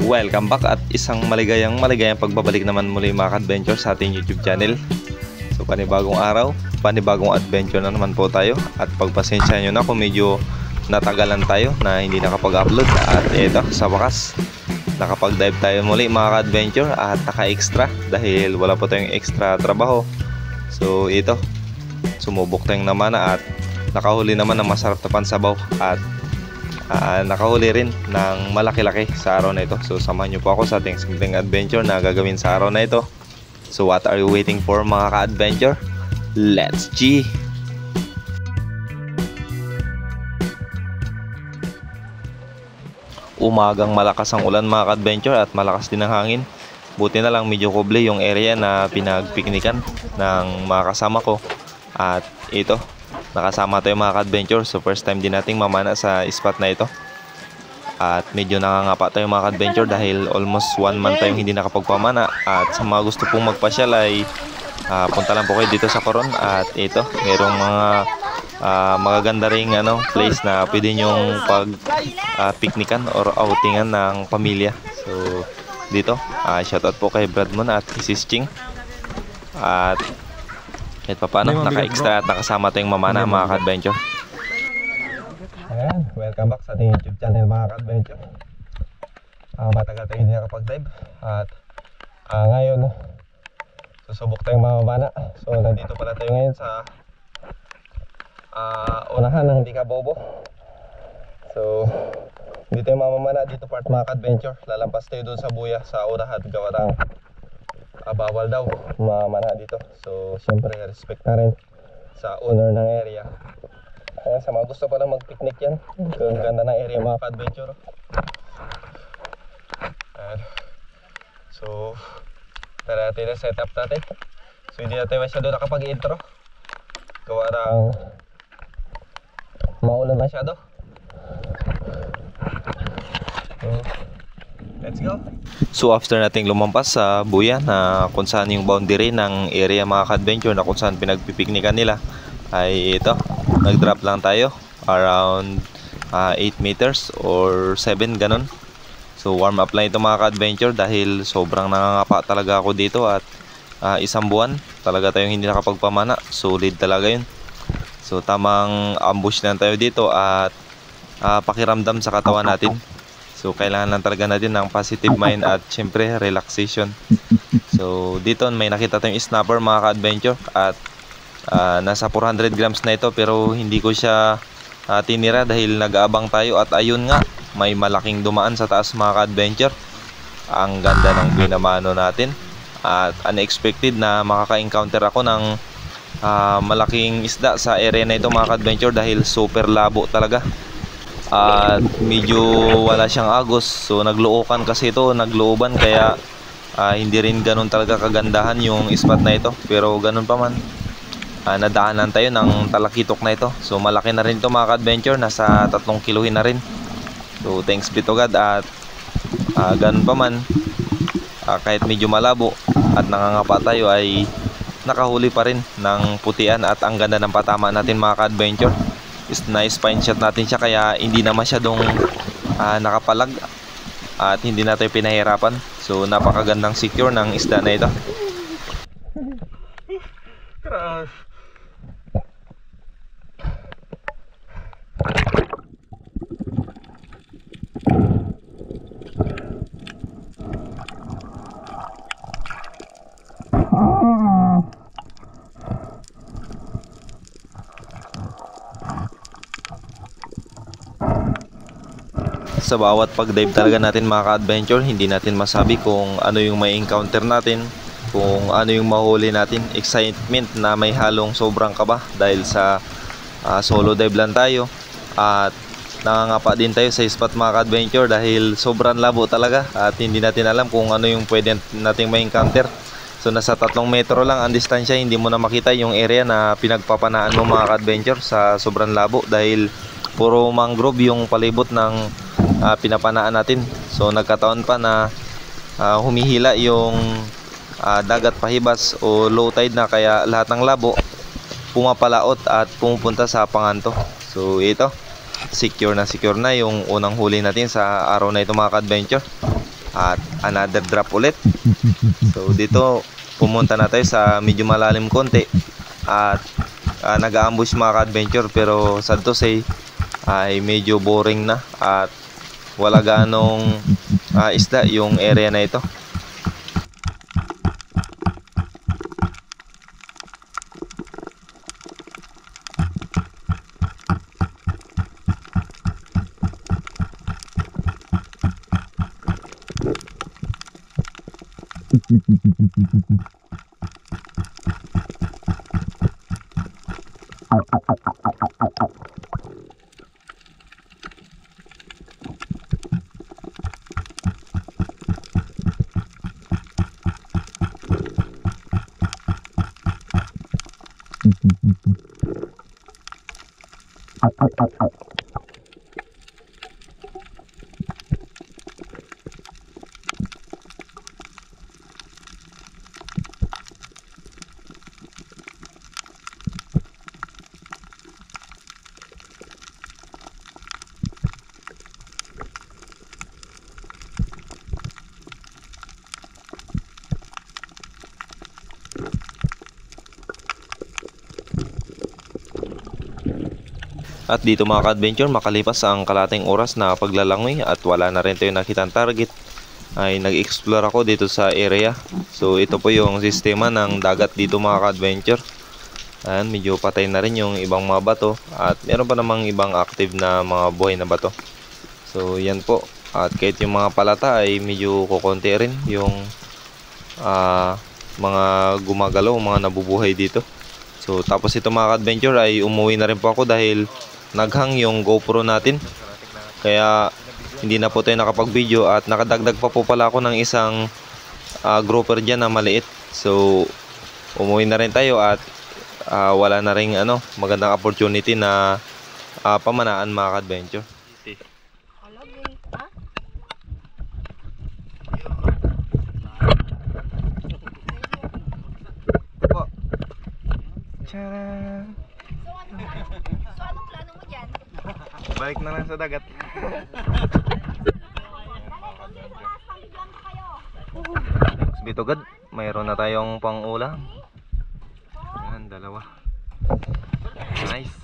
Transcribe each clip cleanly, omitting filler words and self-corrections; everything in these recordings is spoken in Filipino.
Welcome back at isang maligayang pagbabalik naman muli mga ka-adventure sa ating YouTube channel. So panibagong araw, panibagong adventure na naman po tayo. At pagpasensya nyo na kung medyo natagalan tayo na hindi nakapag-upload. At ito, sa wakas, nakapag-dive tayo muli mga ka-adventure at naka-extra dahil wala po tayong extra trabaho. So ito, sumubok tayong naman at nakahuli naman ng masarap na pansabaw at nakahuli rin ng malaki-laki sa araw na ito. So samahan nyo po ako sa ating simpleng adventure na gagawin sa araw na ito. So what are you waiting for mga ka-adventure? Let's G! Umagang malakas ang ulan mga ka-adventure at malakas din ang hangin. Buti na lang medyo kuble yung area na pinagpiknikan ng mga kasama ko. At ito, nakasama tayo mga ka-adventure. So first time din nating mamana sa spot na ito. At medyo nangangapa tayo mga ka-adventure dahil almost 1 month tayong hindi nakapagpamana. At sa mga gusto pong magpasyal ay punta lang po kayo dito sa Coron. At ito, merong mga magaganda ring place na pwede nyong picnican or outingan ng pamilya. So dito, shoutout po kay Brad Moon at Mrs. Ching. At kahit pa paano, naka-extra at nakasama tayong mamana mga ka-adventure. Ayan, welcome back sa ating YouTube channel mga ka-adventure. Matagal tayo hindi nakapag-dive. At ngayon, susubok tayong mamana. So nandito pala tayo ngayon sa unahan ng Dikabobo. So hindi tayo mamamana dito part mga ka-adventure. Lalampas tayo doon sa buya sa unahan gawa ng bawal daw mamana dito. So siyempre respect na rin sa owner ng area. Ayan, sa mga gusto pala mag-picnic yan. Ang ganda ng area mga ka-adventure. So tara natin na set up natin. So hindi natin masyado nakapag-intro gawa ng maulan masyado. Let's go. So after nating lumampas sa buya na kung saan yung boundary ng area mga ka-adventure na kung saan pinagpipiknikan nila, ay ito, nag-drop lang tayo around 8 meters or 7 ganun. So warm up lang ito mga ka-adventure dahil sobrang nangangapa talaga ako dito at isang buwan talaga tayong hindi nakapagpamana. Solid talaga yun. So tamang ambush lang tayo dito at pakiramdam sa katawan natin. So kailangan lang talaga natin ng positive mind at syempre relaxation. So dito may nakita tayong snapper mga ka-adventure at nasa 400 grams na ito pero hindi ko siya tinira dahil nag-aabang tayo at ayun nga, may malaking dumaan sa taas mga ka-adventure. Ang ganda ng binamano natin at unexpected na makaka-encounter ako ng malaking isda sa area na ito mga ka-adventure dahil super labo talaga. At medyo wala siyang agos. So naglookan kasi ito, naglooban kaya hindi rin ganun talaga kagandahan yung spot na ito. Pero ganun pa man, nadaanan tayo ng talakitok na ito. So malaki na rin ito mga ka-adventure, nasa 3 kilohin na rin. So thanks be to God. At ganun pa man, kahit medyo malabo at nangangapa tayo ay nakahuli pa rin ng putian at ang ganda ng patama natin mga ka-adventure. Nice fine shot natin siya kaya hindi na masyadong nakapalag at hindi natin pinahirapan. So napakagandang secure ng isda na ito. Crush. Sa bawat pag-dive talaga natin mga ka-adventure, hindi natin masabi kung ano yung may encounter natin, kung ano yung mahuli natin. Excitement na may halong sobrang kaba dahil sa solo dive lang tayo at nangangapa din tayo sa spot mga ka-adventure dahil sobrang labo talaga at hindi natin alam kung ano yung pwede nating may encounter. So nasa 3 metro lang ang distansya, hindi mo na makita yung area na pinagpapanaan mo mga ka-adventure sa sobrang labo dahil puro mangrove yung palibot ng pinapanaan natin. So nagkataon pa na humihila yung dagat pahibas o low tide na kaya lahat ng labo pumapalaot at pumupunta sa Panganto. So ito, secure na yung unang huli natin sa araw na ito mga ka-adventure. At another drop ulit. So dito pumunta na tayo sa medyo malalim konti. At nag-ambush mga ka-adventure, pero sad to say ay medyo boring na at wala ganong isda yung area na ito. At dito mga ka-adventure, makalipas ang kalating oras na paglalangoy at wala na rin tayo nakitang target, ay nag-explore ako dito sa area. So ito po yung sistema ng dagat dito mga ka-adventure. Ayan, medyo patay na rin yung ibang mga bato at meron pa namang ibang active na mga buhay na bato. So yan po. At kahit yung mga palata ay medyo kukonti rin yung mga gumagalaw, mga nabubuhay dito. So tapos ito mga ka-adventure ay umuwi na rin po ako dahil naghang yung GoPro natin, kaya hindi na po tayo nakapag-video at nakadagdag pa po pala ako ng isang grouper dyan na maliit. So umuwi na rin tayo at wala na rin magandang opportunity na pamanaan mga ka-adventure. Tcharam! So anong plano mo dyan? Balik na lang sa dagat. Bitugad, mayroon na tayong pang-ulam. Ayan, dalawa. Nice.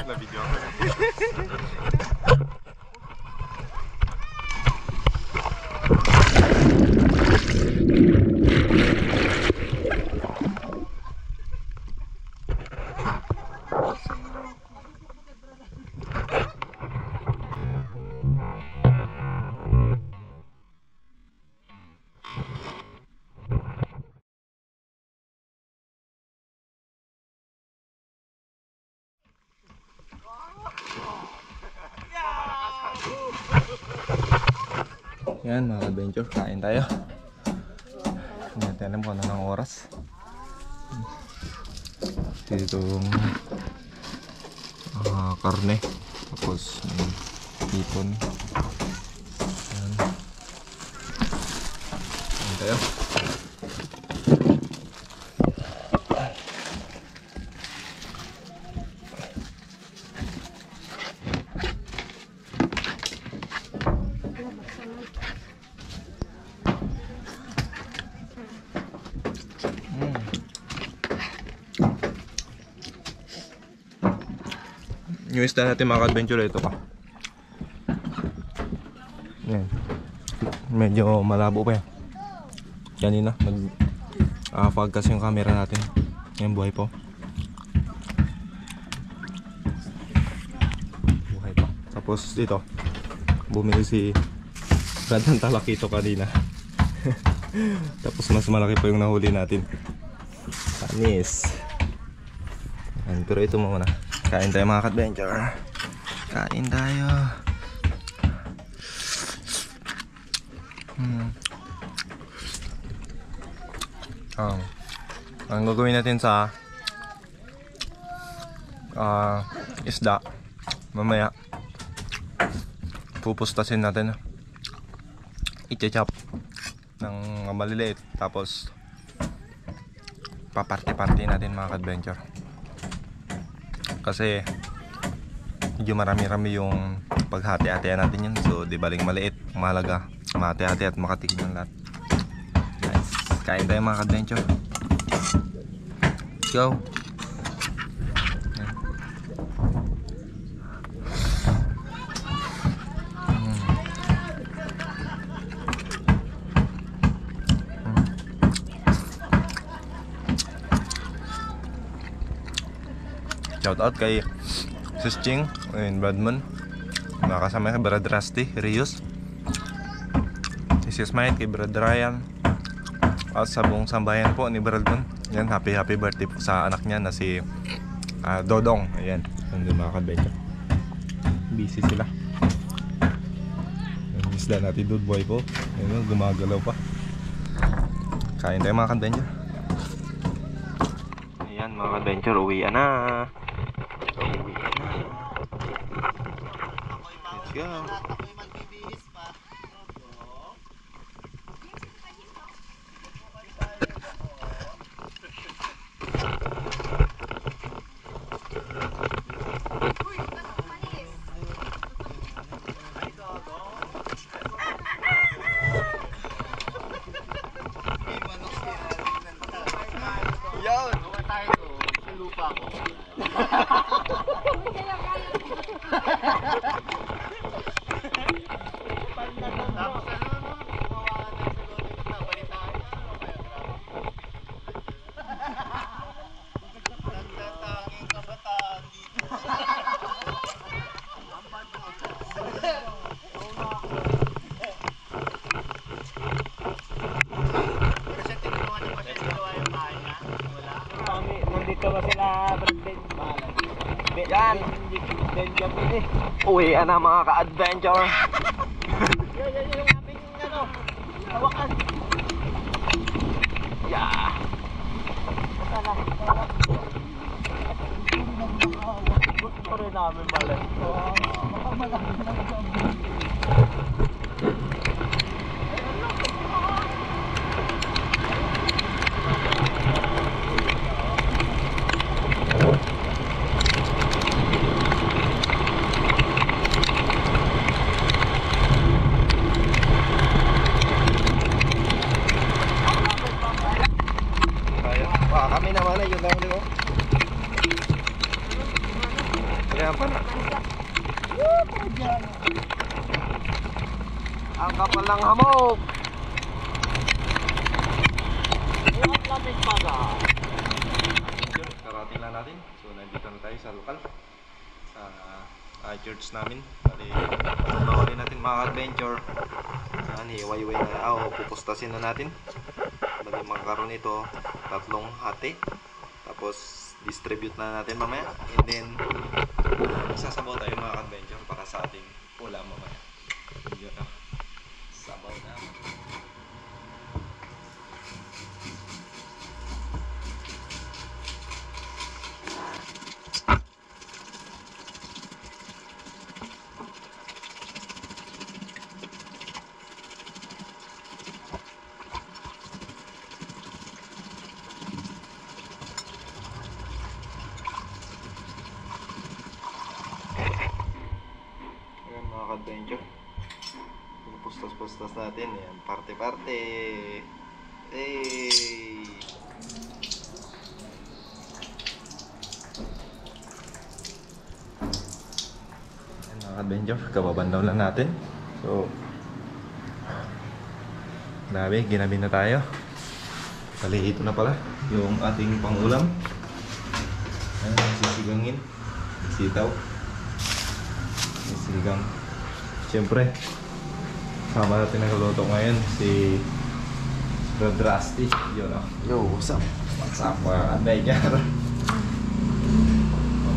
Na-video ako. Yan mga adventure, kain tayo. Hindi natin alam kung ano ng oras. Dito yung karne, tapos hipon. Yan. Kain tayo. Yung isda natin mga ka-adventure, ito pa. Yan. Medyo malabo pa yan. Kanina nag-fog kasi yung camera natin. Yan, buhay po. Buhay pa. Tapos dito, bumili si Brad ng talakito kanina. Tapos mas malaki pa yung nahuli natin. Panis. Yan, pero ito muna. Kain tayo mga ka-adventure. Kain tayo. Ang gagawin natin sa isda, mamaya pupustasin natin. i-chop ng maliliit. Tapos paparte-parte natin mga ka-adventure. Kasi medyo marami-rami yung paghati-hatian natin yun. So di baling maliit, mahalaga mahati-hati at makatikim ng lahat. Nice. Kain tayo mga ka-adventure. Let's go. Shout out kay Sis Ching and Bradman, makasama kay Brad Rusty, Rios, Sis Mike, kay Brad Ryan, at sa buong sambayan po ni Bradman. Yan, happy birthday po sa anak niya na si Dodong. Ayan, nandun mga ka-adventure. Busy sila. Yung isda natin, dude boy po. Ayan, gumagalaw pa. Kain tayo mga ka-adventure. Ayan mga ka-adventure, uwian na. Let's go. Yan! Tayo ko, silupa ko. Tapos ano, gumawa ng salutin at nabalitaan niya. Tanda tanging kabataan dito. Ang bad mo. Pero siya tinulungan niya pa siya dalawa yung bahay niya. Wala. Nandito ba sila Brandon? Yan! Benjamin eh. Uwian na mga ka-adventure. Yan yung aming ano, hawakan. Yeah. Gusto rin namin balik. Kami naman ay yun lang ko. Kaya pa na. Ang kapal ng hamog. Ang lamig pa ga. Karating lang natin. So nandito na tayo sa lokal. Sa church namin. Bali, pagkakawalin natin mga adventure. Yan, hiwa-hiway na. Pupustasin na natin. Bali, magkakaroon ito 3 hati. Tapos distribute na natin mamaya. And then sasabaw tayo mga adventure para sa ating ulam mamaya. Yun na. Sabaw na. Ayan mga ka-adventure. Pustas-pustas natin. Ayan, parte-parte. Hey! Ayan mga ka-adventure. Kababandaw lang natin. So, grabe, ginabi na tayo. Bali, ito na pala yung ating pangulam. Ayan, sisigangin. Sitaw. Sinigang. Siyempre, sama natin nagluluto ngayon si Brad Rusty. Yun o. Yo, what's up? What's up, adventure?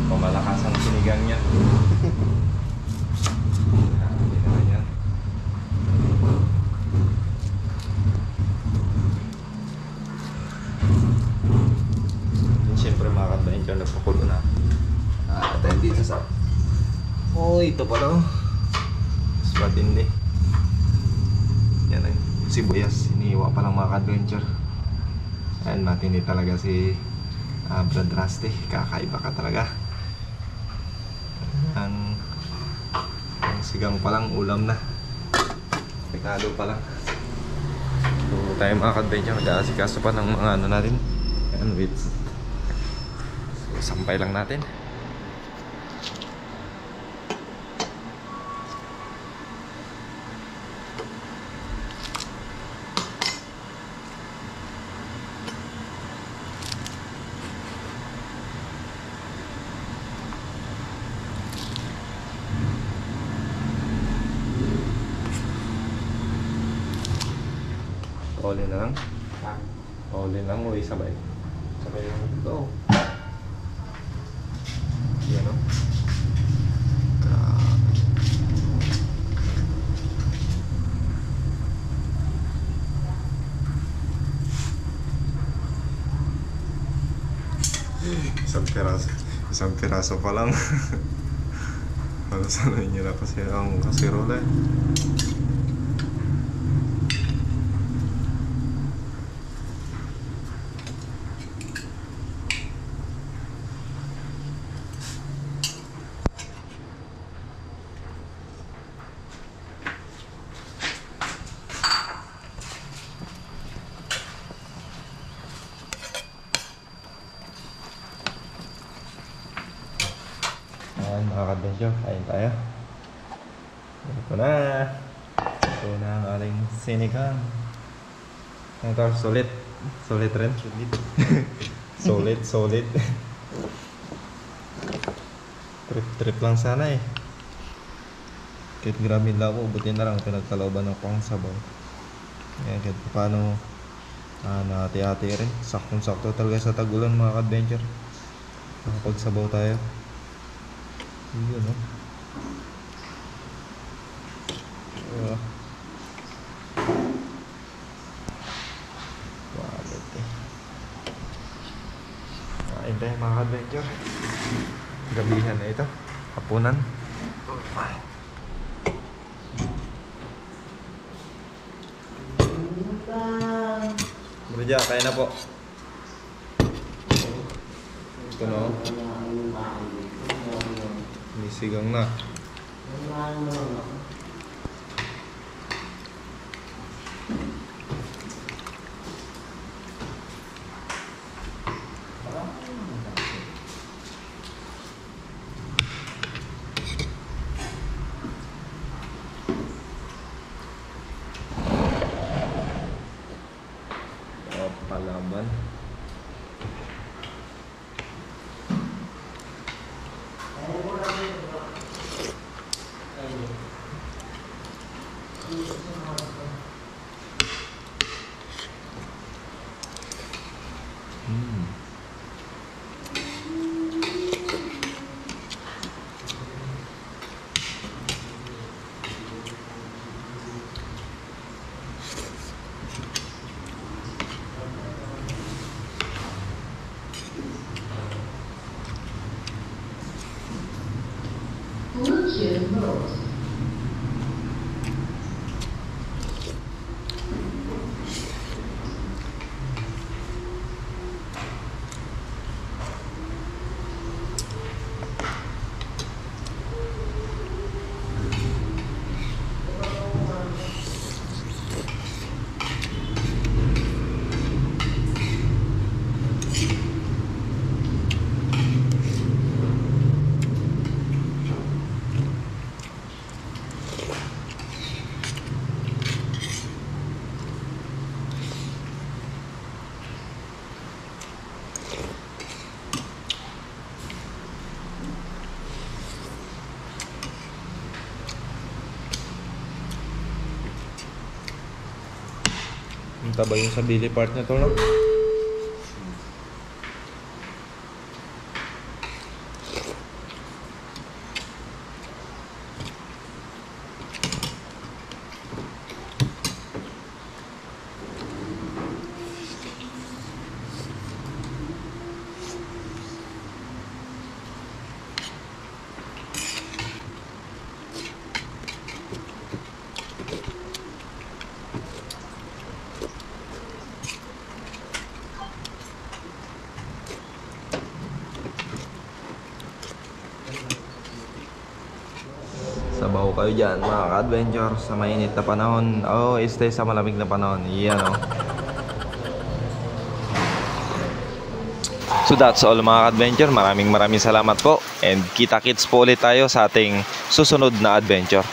Pamalakas ang sinigang niya. Hindi naman yan. Siyempre mga adventure, nagpakulo na. Tayo dito sa... Oh, ito pala oh. Mas matindi. Yan ay sibuyas, iniiwa pa lang mga ka-adventure. Ayan, matindi talaga si Brad Rusty, kakaiba ka talaga. Ang sigang pa lang, ulam na. Pekado pa lang. So tayo mga ka-adventure, nag-aasikaso pa ng mga ano natin. Ayan, wait. So sampay lang natin. Paulin na lang. Paulin lang o isabay. Sabay lang ito. Yan o. Grabe. Isang piraso pa lang. Para sanayin nyo na kasi ang kasirola eh. Ayan mga ka-adventure, kain tayo. Ito na. Ito na ang aling sinigang. Ano ito? Solid. Solid rin. Solid, solid. Trip lang sana eh. Kahit grabe labo, buti na lang pinagkalooban ng pang sabaw. Kaya kahit paano nahati-hati rin. Saktong-sakto talaga sa tagulan mga ka-adventure. Nakapagsabaw tayo. Yun, no? Quality. Kain tayo mga ka-adventure. Gabihan na ito. Hapunan. Bro, kain na po. Ito no. May sigang na. Palaban. Ang taba yung sa belly part na to, no? Sabaw kayo dyan mga ka-adventure sa mainit na panahon. Oh, stay sa malamig na panahon. Yan oh. So that's all mga ka-adventure. Maraming salamat po. And kita-kits po ulit tayo sa ating susunod na adventure.